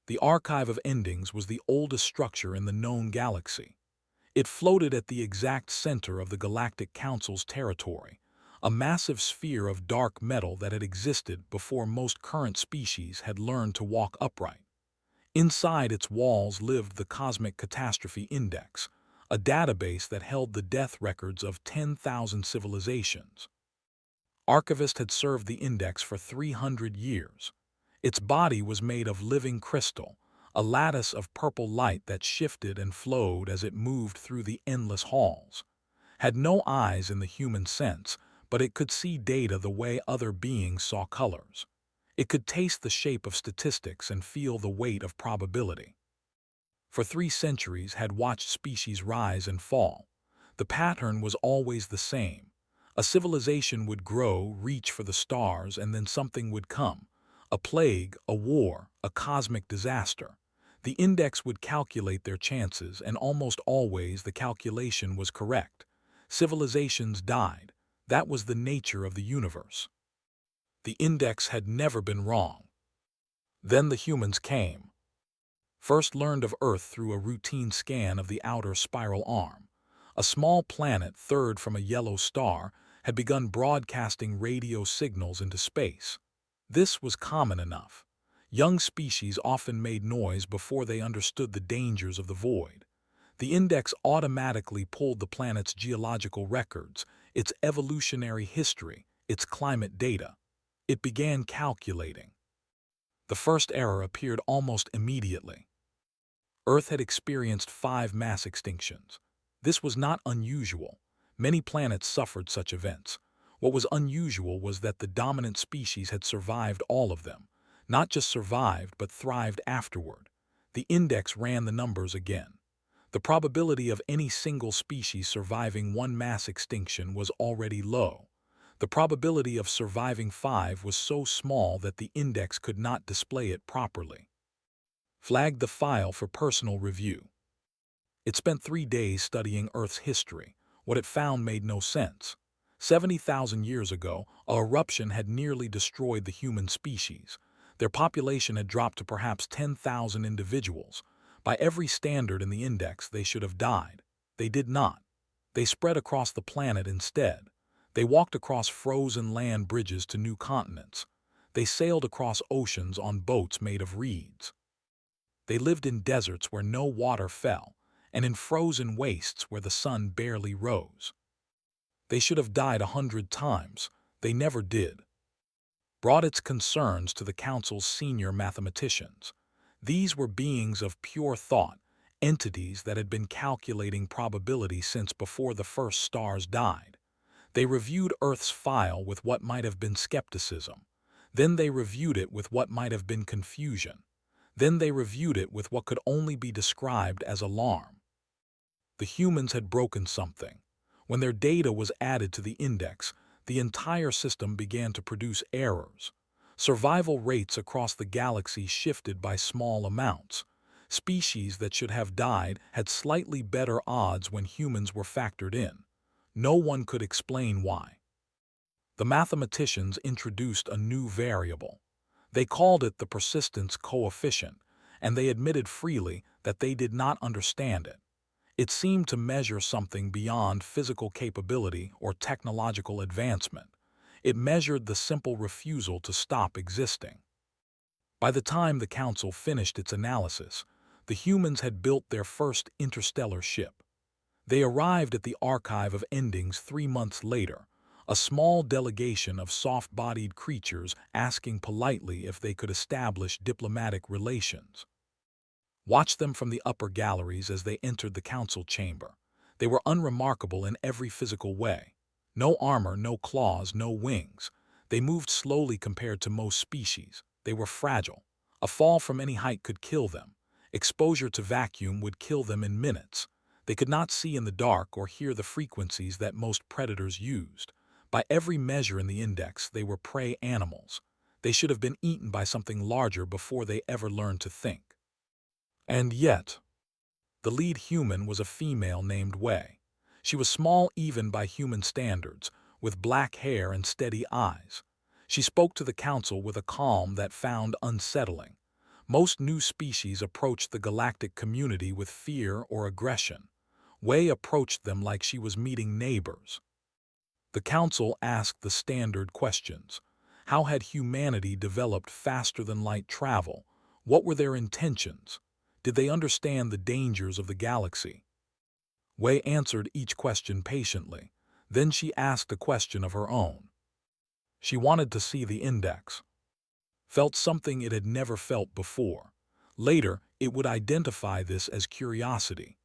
The Archive of Endings was the oldest structure in the known galaxy. It floated at the exact center of the Galactic Council's territory, a massive sphere of dark metal that had existed before most current species had learned to walk upright. Inside its walls lived the Cosmic Catastrophe Index, a database that held the death records of 10,000 civilizations. Archivist had served the index for 300 years. Its body was made of living crystal, a lattice of purple light that shifted and flowed as it moved through the endless halls. Had no eyes in the human sense, but it could see data the way other beings saw colors. It could taste the shape of statistics and feel the weight of probability. For 3 centuries had watched species rise and fall. The pattern was always the same. A civilization would grow, reach for the stars, and then something would come. A plague, a war, a cosmic disaster. The index would calculate their chances, and almost always the calculation was correct. Civilizations died. That was the nature of the universe. The index had never been wrong. Then the humans came. First learned of Earth through a routine scan of the outer spiral arm. A small planet, third from a yellow star, had begun broadcasting radio signals into space. This was common enough. Young species often made noise before they understood the dangers of the void. The index automatically pulled the planet's geological records, its evolutionary history, its climate data. It began calculating. The first error appeared almost immediately. Earth had experienced 5 mass extinctions. This was not unusual. Many planets suffered such events. What was unusual was that the dominant species had survived all of them. Not just survived, but thrived afterward. The index ran the numbers again. The probability of any single species surviving 1 mass extinction was already low. The probability of surviving 5 was so small that the index could not display it properly. Flagged the file for personal review. It spent 3 days studying Earth's history. What it found made no sense. 70,000 years ago, a eruption had nearly destroyed the human species. Their population had dropped to perhaps 10,000 individuals. By every standard in the index, they should have died. They did not. They spread across the planet instead. They walked across frozen land bridges to new continents. They sailed across oceans on boats made of reeds. They lived in deserts where no water fell, and in frozen wastes where the sun barely rose. They should have died 100 times. They never did. Brought its concerns to the Council's senior mathematicians. These were beings of pure thought, entities that had been calculating probability since before the first stars died. They reviewed Earth's file with what might have been skepticism. Then they reviewed it with what might have been confusion. Then they reviewed it with what could only be described as alarm. The humans had broken something. When their data was added to the index, the entire system began to produce errors. Survival rates across the galaxy shifted by small amounts. Species that should have died had slightly better odds when humans were factored in. No one could explain why. The mathematicians introduced a new variable. They called it the persistence coefficient, and they admitted freely that they did not understand it. It seemed to measure something beyond physical capability or technological advancement. It measured the simple refusal to stop existing. By the time the Council finished its analysis, the humans had built their first interstellar ship. They arrived at the Archive of Endings 3 months later, a small delegation of soft-bodied creatures asking politely if they could establish diplomatic relations. Watch them from the upper galleries as they entered the council chamber. They were unremarkable in every physical way. No armor, no claws, no wings. They moved slowly compared to most species. They were fragile. A fall from any height could kill them. Exposure to vacuum would kill them in minutes. They could not see in the dark or hear the frequencies that most predators used. By every measure in the index, they were prey animals. They should have been eaten by something larger before they ever learned to think. And yet, the lead human was a female named Wei. She was small even by human standards, with black hair and steady eyes. She spoke to the council with a calm that found unsettling. Most new species approached the galactic community with fear or aggression. Wei approached them like she was meeting neighbors. The council asked the standard questions. How had humanity developed faster than light travel? What were their intentions? Did they understand the dangers of the galaxy? Wei answered each question patiently. Then she asked a question of her own. She wanted to see the index. Felt something it had never felt before. Later, it would identify this as curiosity.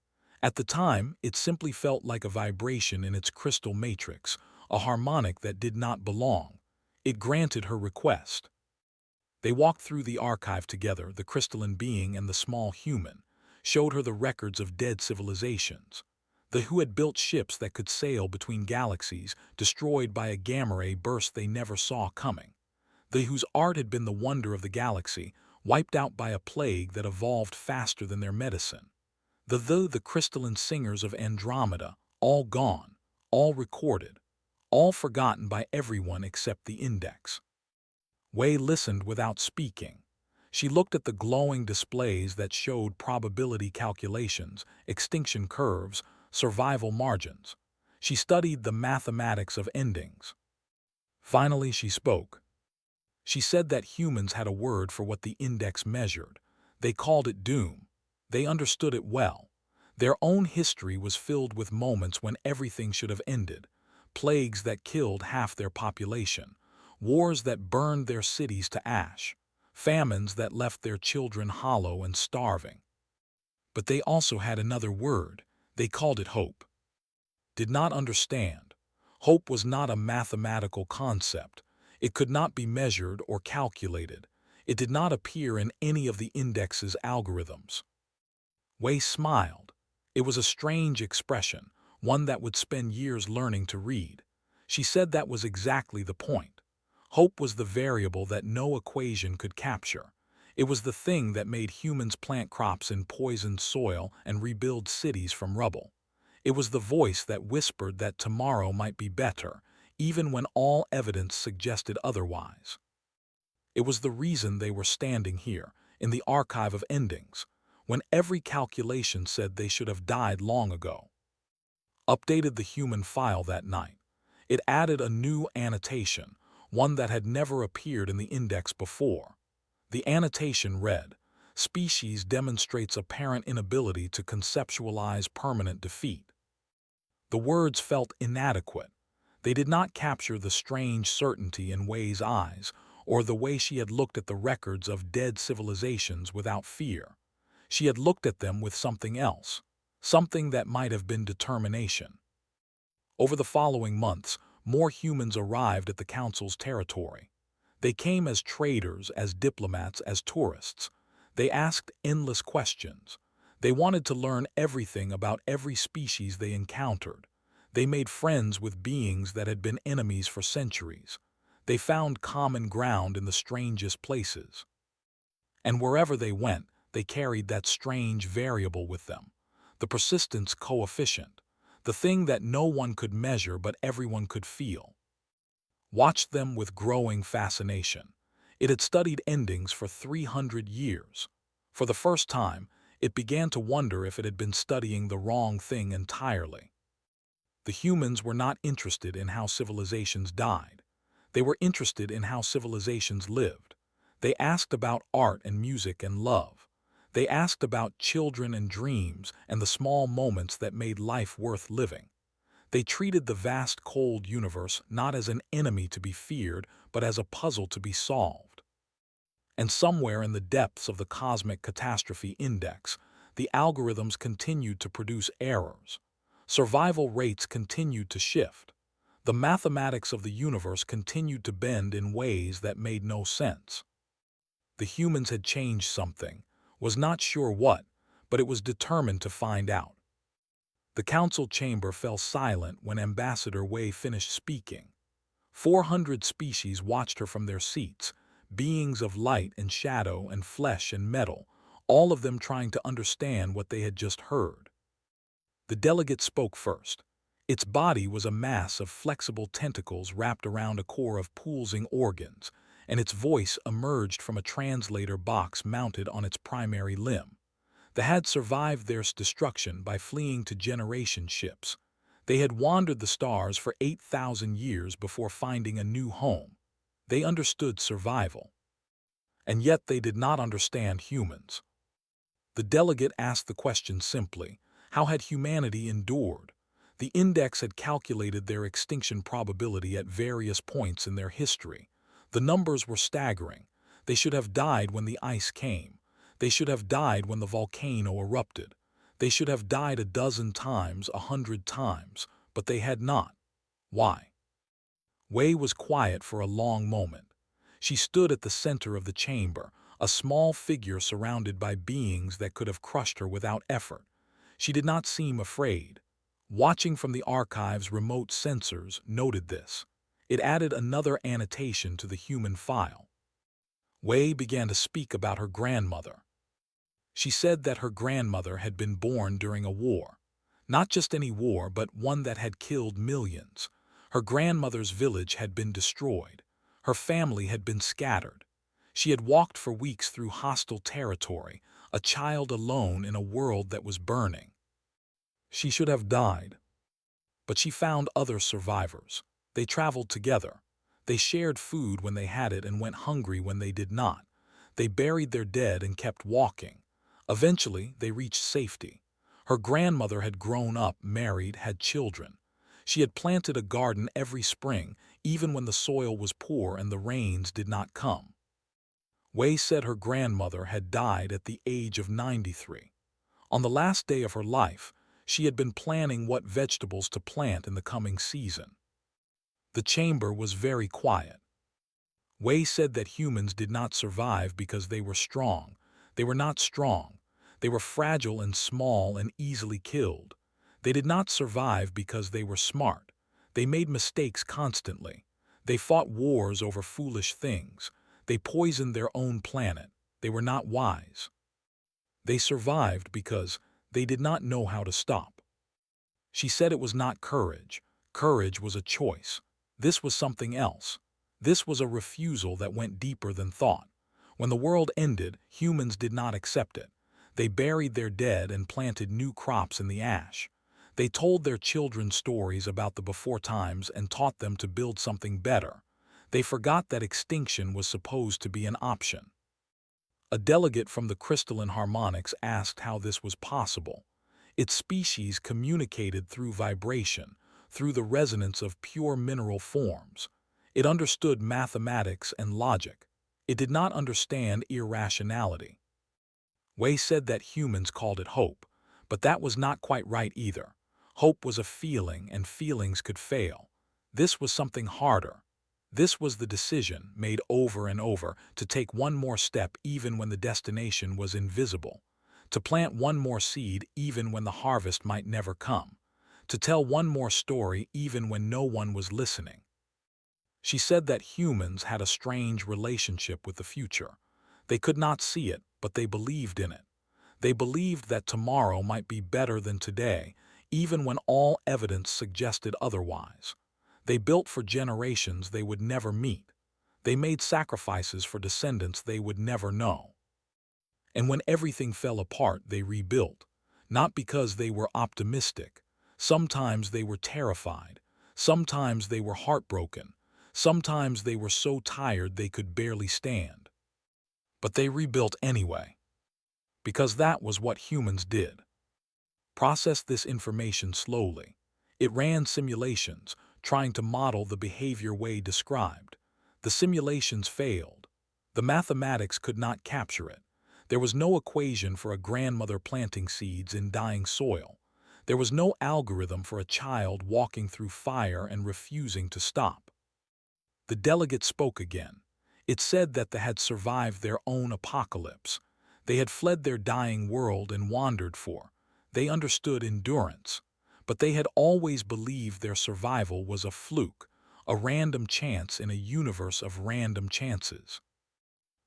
At the time, it simply felt like a vibration in its crystal matrix, a harmonic that did not belong. It granted her request. They walked through the archive together, the crystalline being and the small human, showed her the records of dead civilizations, the who had built ships that could sail between galaxies, destroyed by a gamma ray burst they never saw coming, the whose art had been the wonder of the galaxy, wiped out by a plague that evolved faster than their medicine, the crystalline singers of Andromeda, all gone, all recorded, all forgotten by everyone except the index. Wei listened without speaking. She looked at the glowing displays that showed probability calculations, extinction curves, survival margins. She studied the mathematics of endings. Finally, she spoke. She said that humans had a word for what the index measured. They called it doom. They understood it well. Their own history was filled with moments when everything should have ended, plagues that killed half their population, wars that burned their cities to ash, famines that left their children hollow and starving. But they also had another word. They called it hope. Did not understand. Hope was not a mathematical concept. It could not be measured or calculated. It did not appear in any of the index's algorithms. Wei smiled. It was a strange expression, one that would spend years learning to read. She said that was exactly the point. Hope was the variable that no equation could capture. It was the thing that made humans plant crops in poisoned soil and rebuild cities from rubble. It was the voice that whispered that tomorrow might be better, even when all evidence suggested otherwise. It was the reason they were standing here, in the archive of endings, when every calculation said they should have died long ago. Updated the human file that night. It added a new annotation, one that had never appeared in the index before. The annotation read, "Species demonstrates apparent inability to conceptualize permanent defeat." The words felt inadequate. They did not capture the strange certainty in Wei's eyes, or the way she had looked at the records of dead civilizations without fear. She had looked at them with something else, something that might have been determination. Over the following months, more humans arrived at the Council's territory. They came as traders, as diplomats, as tourists. They asked endless questions. They wanted to learn everything about every species they encountered. They made friends with beings that had been enemies for centuries. They found common ground in the strangest places. And wherever they went, they carried that strange variable with them, the persistence coefficient, the thing that no one could measure but everyone could feel. Watched them with growing fascination. It had studied endings for 300 years. For the first time, it began to wonder if it had been studying the wrong thing entirely. The humans were not interested in how civilizations died. They were interested in how civilizations lived. They asked about art and music and love. They asked about children and dreams and the small moments that made life worth living. They treated the vast cold universe not as an enemy to be feared, but as a puzzle to be solved. And somewhere in the depths of the cosmic catastrophe index, the algorithms continued to produce errors. Survival rates continued to shift. The mathematics of the universe continued to bend in ways that made no sense. The humans had changed something, was not sure what, but it was determined to find out. The council chamber fell silent when Ambassador Wei finished speaking. 400 species watched her from their seats, beings of light and shadow and flesh and metal, all of them trying to understand what they had just heard. The delegate spoke first. Its body was a mass of flexible tentacles wrapped around a core of pulsing organs, and its voice emerged from a translator box mounted on its primary limb. They had survived their destruction by fleeing to generation ships. They had wandered the stars for 8,000 years before finding a new home. They understood survival. And yet they did not understand humans. The delegate asked the question simply: how had humanity endured? The index had calculated their extinction probability at various points in their history. The numbers were staggering. They should have died when the ice came. They should have died when the volcano erupted. They should have died a dozen times, 100 times, but they had not. Why? Wei was quiet for a long moment. She stood at the center of the chamber, a small figure surrounded by beings that could have crushed her without effort. She did not seem afraid. Watching from the archive's remote sensors noted this. It added another annotation to the human file. Wei began to speak about her grandmother. She said that her grandmother had been born during a war. Not just any war, but one that had killed millions. Her grandmother's village had been destroyed. Her family had been scattered. She had walked for weeks through hostile territory, a child alone in a world that was burning. She should have died. But she found other survivors. They traveled together. They shared food when they had it and went hungry when they did not. They buried their dead and kept walking. Eventually, they reached safety. Her grandmother had grown up, married, had children. She had planted a garden every spring, even when the soil was poor and the rains did not come. Wei said her grandmother had died at the age of 93. On the last day of her life, she had been planning what vegetables to plant in the coming season. The chamber was very quiet. Wei said that humans did not survive because they were strong. They were not strong. They were fragile and small and easily killed. They did not survive because they were smart. They made mistakes constantly. They fought wars over foolish things. They poisoned their own planet. They were not wise. They survived because they did not know how to stop. She said it was not courage. Courage was a choice. This was something else. This was a refusal that went deeper than thought. When the world ended, humans did not accept it. They buried their dead and planted new crops in the ash. They told their children stories about the before times and taught them to build something better. They forgot that extinction was supposed to be an option. A delegate from the crystalline harmonics asked how this was possible. Its species communicated through vibration, through the resonance of pure mineral forms. It understood mathematics and logic. It did not understand irrationality. Wei said that humans called it hope, but that was not quite right either. Hope was a feeling, and feelings could fail. This was something harder. This was the decision, made over and over, to take one more step even when the destination was invisible. To plant one more seed even when the harvest might never come. To tell one more story even when no one was listening. She said that humans had a strange relationship with the future. They could not see it, but they believed in it. They believed that tomorrow might be better than today, even when all evidence suggested otherwise. They built for generations they would never meet. They made sacrifices for descendants they would never know. And when everything fell apart, they rebuilt. Not because they were optimistic. Sometimes they were terrified. Sometimes they were heartbroken. Sometimes they were so tired they could barely stand. But they rebuilt anyway. Because that was what humans did. Processed this information slowly. It ran simulations, trying to model the behavior Wei described. The simulations failed. The mathematics could not capture it. There was no equation for a grandmother planting seeds in dying soil. There was no algorithm for a child walking through fire and refusing to stop. The delegate spoke again. It said that they had survived their own apocalypse. They had fled their dying world and wandered for. They understood endurance. But they had always believed their survival was a fluke, a random chance in a universe of random chances.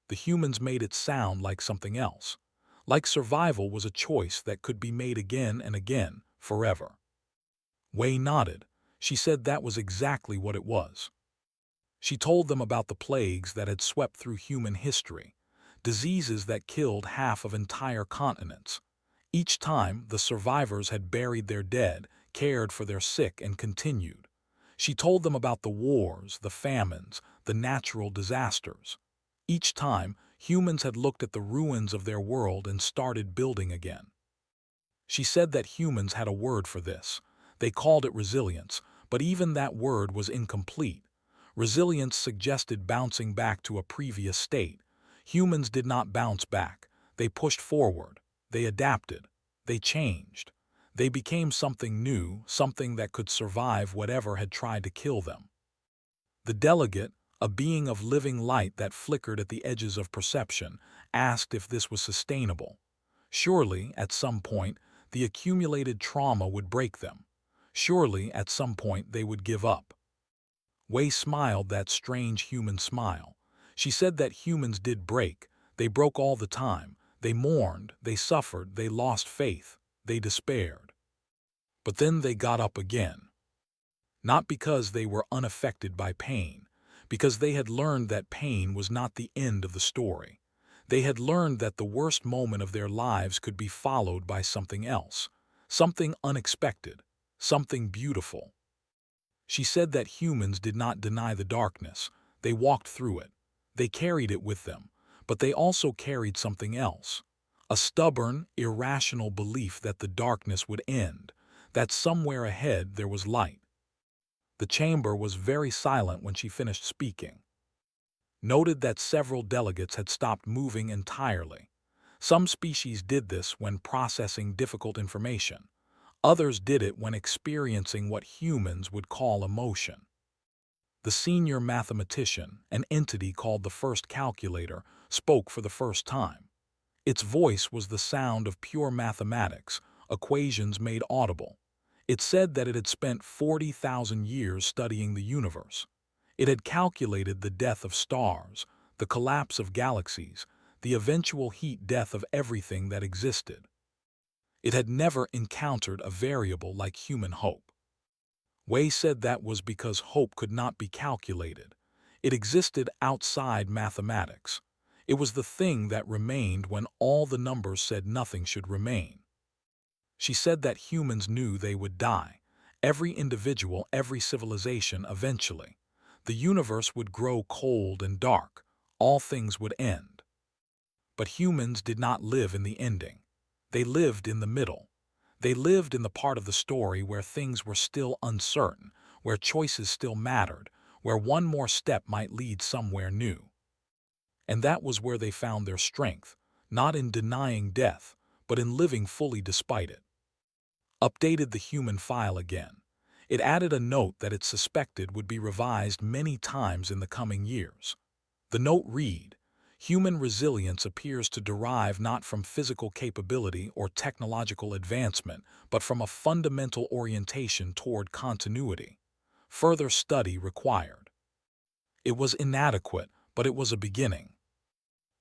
The humans made it sound like something else. Like survival was a choice that could be made again and again, forever. Wei nodded. She said that was exactly what it was. She told them about the plagues that had swept through human history, diseases that killed half of entire continents. Each time, the survivors had buried their dead, cared for their sick, and continued. She told them about the wars, the famines, the natural disasters. Each time, humans had looked at the ruins of their world and started building again. She said that humans had a word for this. They called it resilience, but even that word was incomplete. Resilience suggested bouncing back to a previous state. Humans did not bounce back. They pushed forward. They adapted. They changed. They became something new, something that could survive whatever had tried to kill them. The delegate, a being of living light that flickered at the edges of perception, asked if this was sustainable. Surely, at some point, the accumulated trauma would break them. Surely, at some point, they would give up. Wei smiled that strange human smile. She said that humans did break. They broke all the time. They mourned, they suffered, they lost faith, they despaired. But then they got up again. Not because they were unaffected by pain, because they had learned that pain was not the end of the story. They had learned that the worst moment of their lives could be followed by something else, something unexpected, something beautiful. She said that humans did not deny the darkness. They walked through it. They carried it with them, but they also carried something else. A stubborn, irrational belief that the darkness would end, that somewhere ahead there was light. The chamber was very silent when she finished speaking. Noted that several delegates had stopped moving entirely. Some species did this when processing difficult information. Others did it when experiencing what humans would call emotion. The senior mathematician, an entity called the first calculator, spoke for the first time. Its voice was the sound of pure mathematics, equations made audible. It said that it had spent 40,000 years studying the universe. It had calculated the death of stars, the collapse of galaxies, the eventual heat death of everything that existed. It had never encountered a variable like human hope. Wei said that was because hope could not be calculated. It existed outside mathematics. It was the thing that remained when all the numbers said nothing should remain. She said that humans knew they would die. Every individual, every civilization, eventually. The universe would grow cold and dark. All things would end. But humans did not live in the ending. They lived in the middle. They lived in the part of the story where things were still uncertain, where choices still mattered, where one more step might lead somewhere new. And that was where they found their strength, not in denying death, but in living fully despite it. Updated the human file again. It added a note that it suspected would be revised many times in the coming years. The note read, "Human resilience appears to derive not from physical capability or technological advancement, but from a fundamental orientation toward continuity. Further study required." It was inadequate, but it was a beginning.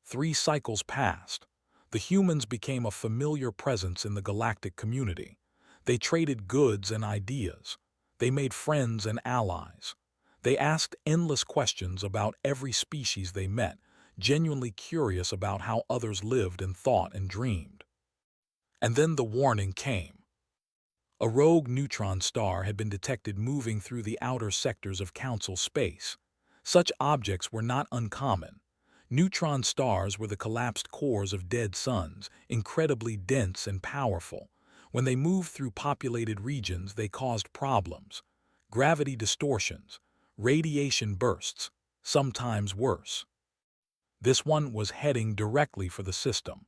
3 cycles passed. The humans became a familiar presence in the galactic community. They traded goods and ideas. They made friends and allies. They asked endless questions about every species they met, genuinely curious about how others lived and thought and dreamed. And then the warning came. A rogue neutron star had been detected moving through the outer sectors of Council space. Such objects were not uncommon. Neutron stars were the collapsed cores of dead suns, incredibly dense and powerful. When they moved through populated regions, they caused problems. Gravity distortions, radiation bursts, sometimes worse. This one was heading directly for the system.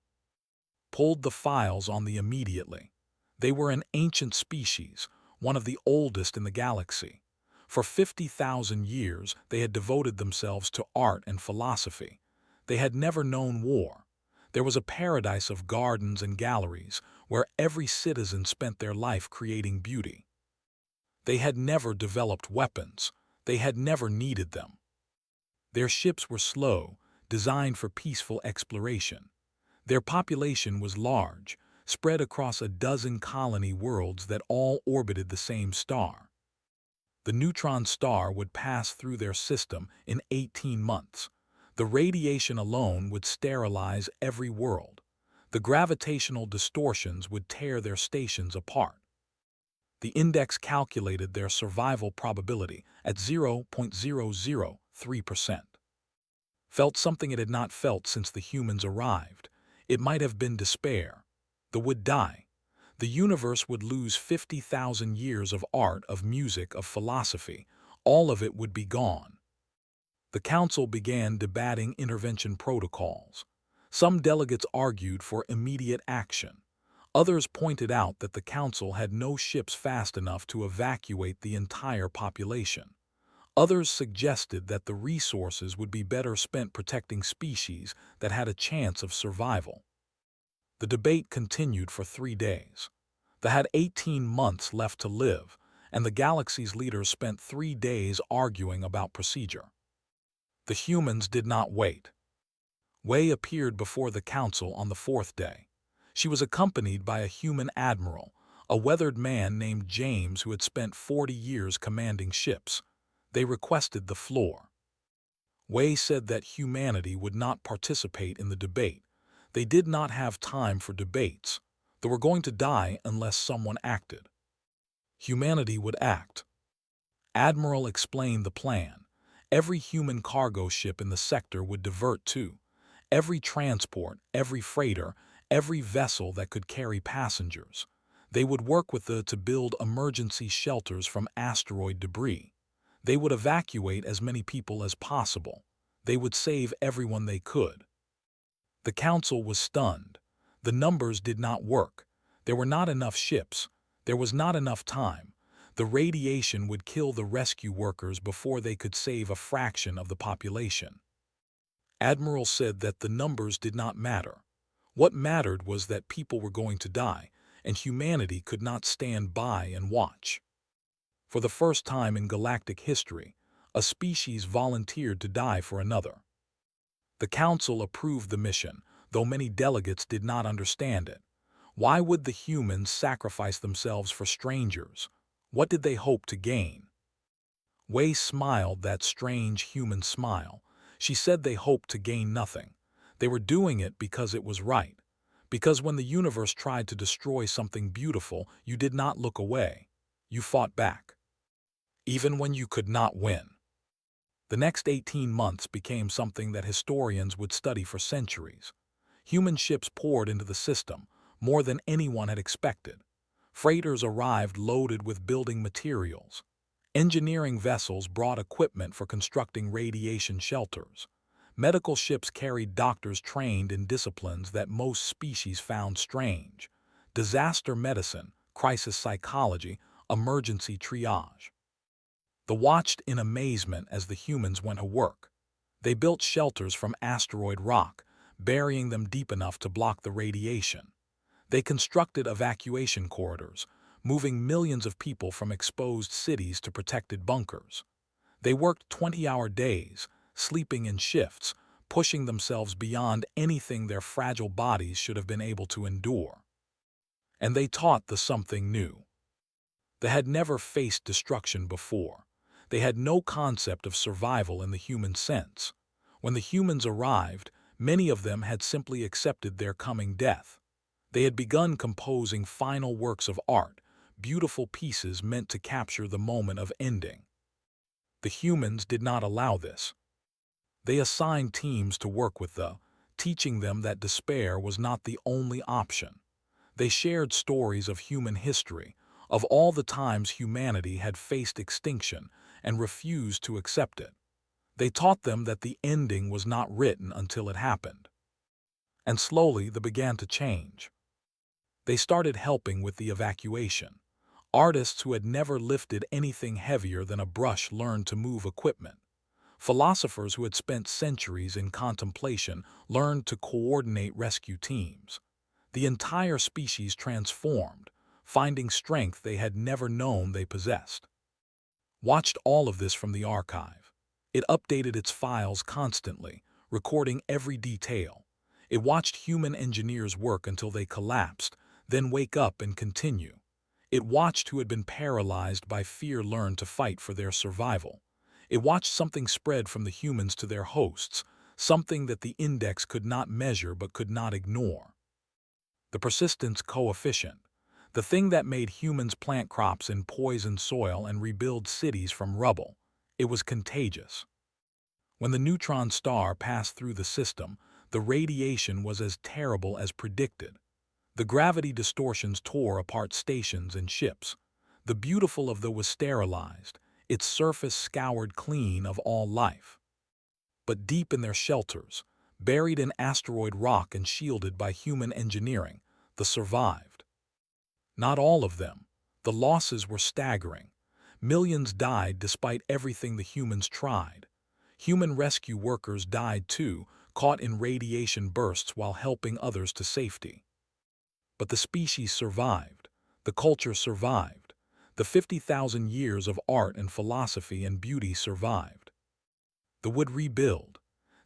Pulled the files on the immediately. They were an ancient species, one of the oldest in the galaxy. For 50,000 years, they had devoted themselves to art and philosophy. They had never known war. There was a paradise of gardens and galleries where every citizen spent their life creating beauty. They had never developed weapons. They had never needed them. Their ships were slow, designed for peaceful exploration. Their population was large, spread across a dozen colony worlds that all orbited the same star. The neutron star would pass through their system in 18 months. The radiation alone would sterilize every world. The gravitational distortions would tear their stations apart. The index calculated their survival probability at 0.003%. Felt something it had not felt since the humans arrived. It might have been despair. The would die. The universe would lose 50,000 years of art, of music, of philosophy. All of it would be gone. The council began debating intervention protocols. Some delegates argued for immediate action. Others pointed out that the council had no ships fast enough to evacuate the entire population. Others suggested that the resources would be better spent protecting species that had a chance of survival. The debate continued for 3 days. They had 18 months left to live, and the galaxy's leaders spent 3 days arguing about procedure. The humans did not wait. Wei appeared before the council on the 4th day. She was accompanied by a human admiral, a weathered man named James who had spent 40 years commanding ships. They requested the floor. Wei said that humanity would not participate in the debate. They did not have time for debates. They were going to die unless someone acted. Humanity would act. Admiral explained the plan. Every human cargo ship in the sector would divert to. Every transport, every freighter, every vessel that could carry passengers. They would work with to build emergency shelters from asteroid debris. They would evacuate as many people as possible. They would save everyone they could. The council was stunned. The numbers did not work. There were not enough ships. There was not enough time. The radiation would kill the rescue workers before they could save a fraction of the population. Admiral said that the numbers did not matter. What mattered was that people were going to die, and humanity could not stand by and watch. For the first time in galactic history, a species volunteered to die for another. The council approved the mission, though many delegates did not understand it. Why would the humans sacrifice themselves for strangers? What did they hope to gain? Wei smiled that strange human smile. She said they hoped to gain nothing. They were doing it because it was right. Because when the universe tried to destroy something beautiful, you did not look away. You fought back. Even when you could not win. The next 18 months became something that historians would study for centuries. Human ships poured into the system, more than anyone had expected. Freighters arrived loaded with building materials. Engineering vessels brought equipment for constructing radiation shelters. Medical ships carried doctors trained in disciplines that most species found strange. Disaster medicine, crisis psychology, emergency triage. They watched in amazement as the humans went to work. They built shelters from asteroid rock, burying them deep enough to block the radiation. They constructed evacuation corridors, moving millions of people from exposed cities to protected bunkers. They worked 20-hour days, sleeping in shifts, pushing themselves beyond anything their fragile bodies should have been able to endure. And they taught the something new. They had never faced destruction before. They had no concept of survival in the human sense. When the humans arrived, many of them had simply accepted their coming death. They had begun composing final works of art, beautiful pieces meant to capture the moment of ending. The humans did not allow this. They assigned teams to work with teaching them that despair was not the only option. They shared stories of human history, of all the times humanity had faced extinction and refused to accept it. They taught them that the ending was not written until it happened. And slowly they began to change. They started helping with the evacuation. Artists who had never lifted anything heavier than a brush learned to move equipment. Philosophers who had spent centuries in contemplation learned to coordinate rescue teams. The entire species transformed, finding strength they had never known they possessed. Watched all of this from the archive. It updated its files constantly, recording every detail. It watched human engineers work until they collapsed, then wake up and continue. It watched who had been paralyzed by fear learn to fight for their survival. It watched something spread from the humans to their hosts, something that the index could not measure but could not ignore. The persistence coefficient, the thing that made humans plant crops in poisoned soil and rebuild cities from rubble. It was contagious. When the neutron star passed through the system, the radiation was as terrible as predicted. The gravity distortions tore apart stations and ships. The beautiful of the was sterilized, its surface scoured clean of all life. But deep in their shelters, buried in asteroid rock and shielded by human engineering, the survived. Not all of them. The losses were staggering. Millions died despite everything the humans tried. Human rescue workers died too, caught in radiation bursts while helping others to safety. But the species survived. The culture survived. The 50,000 years of art and philosophy and beauty survived. They would rebuild.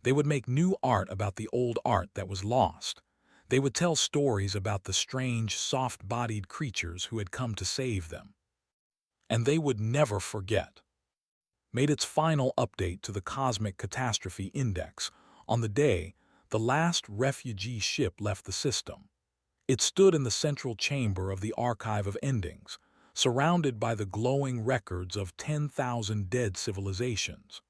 They would make new art about the old art that was lost. They would tell stories about the strange, soft-bodied creatures who had come to save them. And they would never forget. Made its final update to the Cosmic Catastrophe Index on the day the last refugee ship left the system. It stood in the central chamber of the Archive of Endings, surrounded by the glowing records of 10,000 dead civilizations.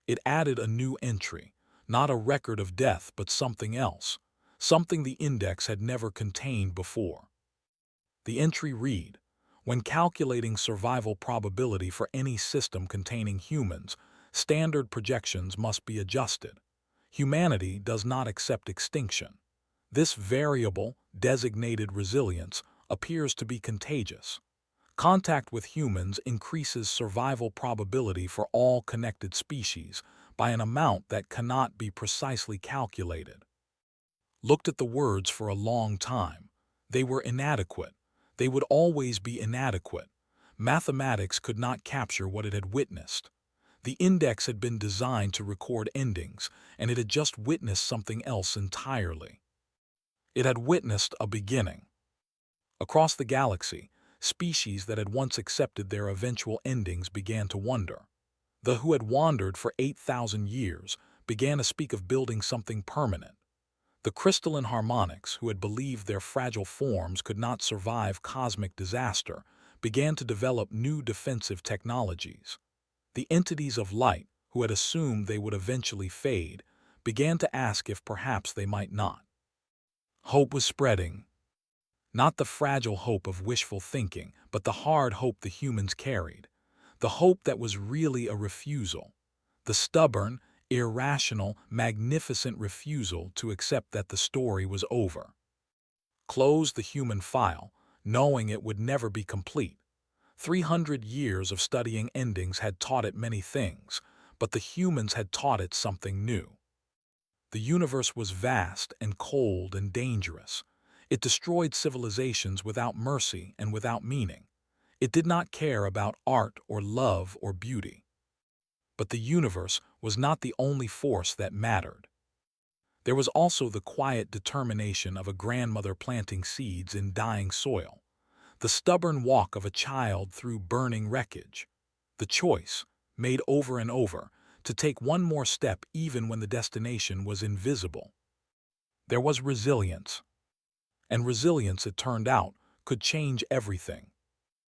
It added a new entry, not a record of death but something else, something the index had never contained before. The entry read, "When calculating survival probability for any system containing humans, standard projections must be adjusted. Humanity does not accept extinction. This variable, designated resilience, appears to be contagious. Contact with humans increases survival probability for all connected species by an amount that cannot be precisely calculated." Looked at the words for a long time. They were inadequate. They would always be inadequate. Mathematics could not capture what it had witnessed. The index had been designed to record endings, and it had just witnessed something else entirely. It had witnessed a beginning. Across the galaxy, species that had once accepted their eventual endings began to wonder. The who had wandered for 8,000 years began to speak of building something permanent. The crystalline harmonics, who had believed their fragile forms could not survive cosmic disaster, began to develop new defensive technologies. The entities of light, who had assumed they would eventually fade, began to ask if perhaps they might not. Hope was spreading. Not the fragile hope of wishful thinking, but the hard hope the humans carried. The hope that was really a refusal. The stubborn, irrational, magnificent refusal to accept that the story was over. Close the human file, knowing it would never be complete. 300 years of studying endings had taught it many things, but the humans had taught it something new. The universe was vast and cold and dangerous. It destroyed civilizations without mercy and without meaning. It did not care about art or love or beauty. But the universe was not the only force that mattered. There was also the quiet determination of a grandmother planting seeds in dying soil, the stubborn walk of a child through burning wreckage, the choice, made over and over, to take one more step even when the destination was invisible. There was resilience. And resilience, it turned out, could change everything.